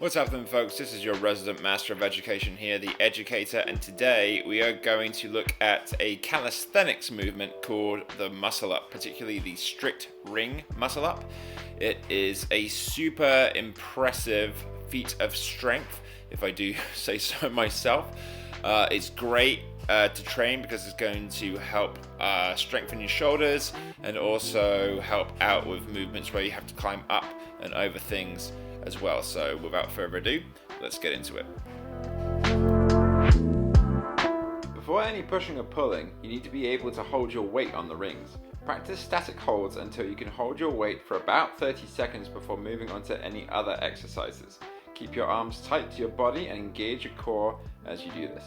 What's happening, folks? This is your resident master of education here, the Educator, and today we are going to look at a calisthenics movement called the Muscleup, particularly the strict ring Muscleup. It is a super impressive feat of strength, if I do say so myself. It's great to train because it's going to help strengthen your shoulders and also help out with movements where you have to climb up and over things as well. So without further ado, let's get into it. Before any pushing or pulling, you need to be able to hold your weight on the rings. Practice static holds until you can hold your weight for about 30 seconds before moving on to any other exercises. Keep your arms tight to your body and engage your core as you do this.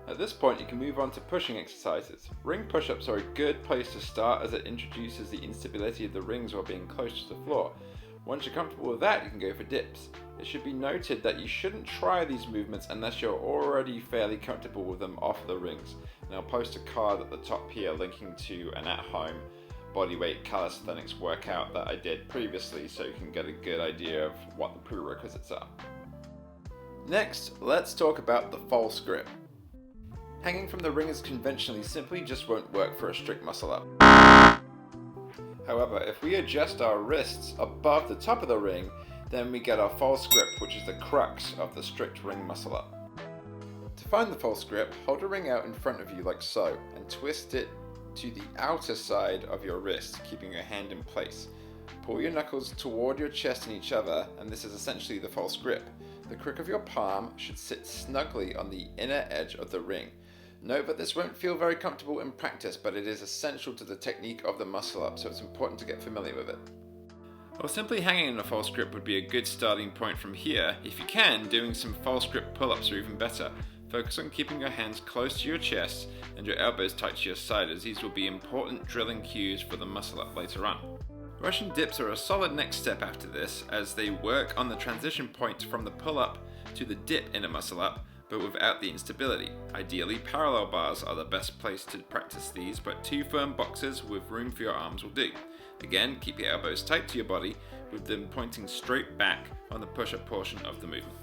At this point, you can move on to pushing exercises. Ring push-ups are a good place to start as it introduces the instability of the rings while being close to the floor. Once you're comfortable with that, you can go for dips. It should be noted that you shouldn't try these movements unless you're already fairly comfortable with them off the rings. And I'll post a card at the top here linking to an at-home bodyweight calisthenics workout that I did previously, so you can get a good idea of what the prerequisites are. Next, let's talk about the false grip. Hanging from the ring conventionally simply just won't work for a strict Muscleup. However, if we adjust our wrists above the top of the ring, then we get our false grip, which is the crux of the strict ring Muscleup. To find the false grip, hold a ring out in front of you like so, and twist it to the outer side of your wrist, keeping your hand in place. Pull your knuckles toward your chest and each other, and this is essentially the false grip. The crook of your palm should sit snugly on the inner edge of the ring. Note that this won't feel very comfortable in practice, but it is essential to the technique of the Muscleup, so it's important to get familiar with it. Or simply hanging in a false grip would be a good starting point from here. If you can, doing some false grip pull-ups are even better. Focus on keeping your hands close to your chest and your elbows tight to your side, as these will be important drilling cues for the Muscleup later on. Russian dips are a solid next step after this, as they work on the transition point from the pull-up to the dip in a Muscleup, but without the instability. Ideally, parallel bars are the best place to practice these, but 2 firm boxes with room for your arms will do. Again, keep your elbows tight to your body, with them pointing straight back on the push-up portion of the movement.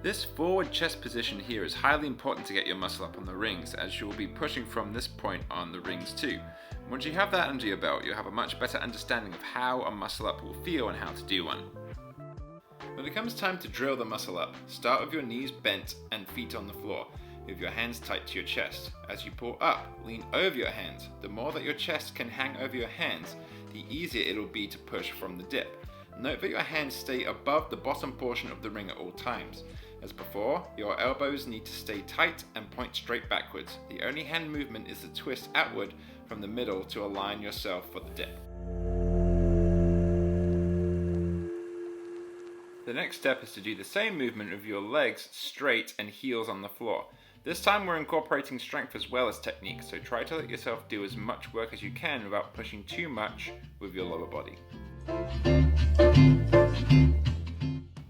This forward chest position here is highly important to get your Muscleup on the rings, as you will be pushing from this point on the rings too. Once you have that under your belt, you'll have a much better understanding of how a Muscleup will feel and how to do one. When it comes time to drill the Muscleup, start with your knees bent and feet on the floor, with your hands tight to your chest. As you pull up, lean over your hands. The more that your chest can hang over your hands, the easier it will be to push from the dip. Note that your hands stay above the bottom portion of the ring at all times. As before, your elbows need to stay tight and point straight backwards. The only hand movement is the twist outward from the middle to align yourself for the dip. The next step is to do the same movement with your legs straight and heels on the floor. This time we're incorporating strength as well as technique, so try to let yourself do as much work as you can without pushing too much with your lower body.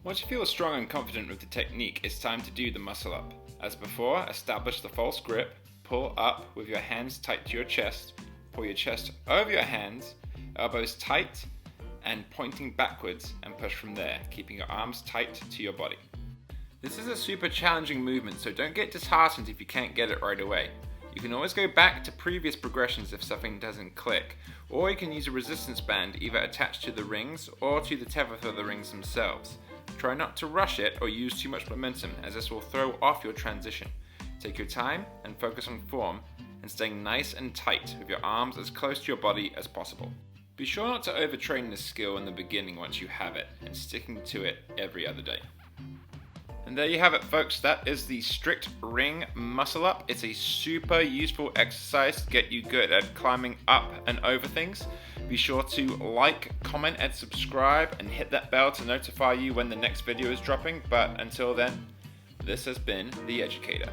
Once you feel strong and confident with the technique, it's time to do the Muscleup. As before, establish the false grip, pull up with your hands tight to your chest, pull your chest over your hands, elbows tight, and pointing backwards, and push from there, keeping your arms tight to your body. This is a super challenging movement, so don't get disheartened if you can't get it right away. You can always go back to previous progressions if something doesn't click, or you can use a resistance band either attached to the rings or to the tether for the rings themselves. Try not to rush it or use too much momentum, as this will throw off your transition. Take your time and focus on form and staying nice and tight with your arms as close to your body as possible. Be sure not to overtrain this skill in the beginning once you have it, and sticking to it every other day. And there you have it, folks. That is the strict ring Muscleup. It's a super useful exercise to get you good at climbing up and over things. Be sure to like, comment, and subscribe, and hit that bell to notify you when the next video is dropping. But until then, this has been The Educator.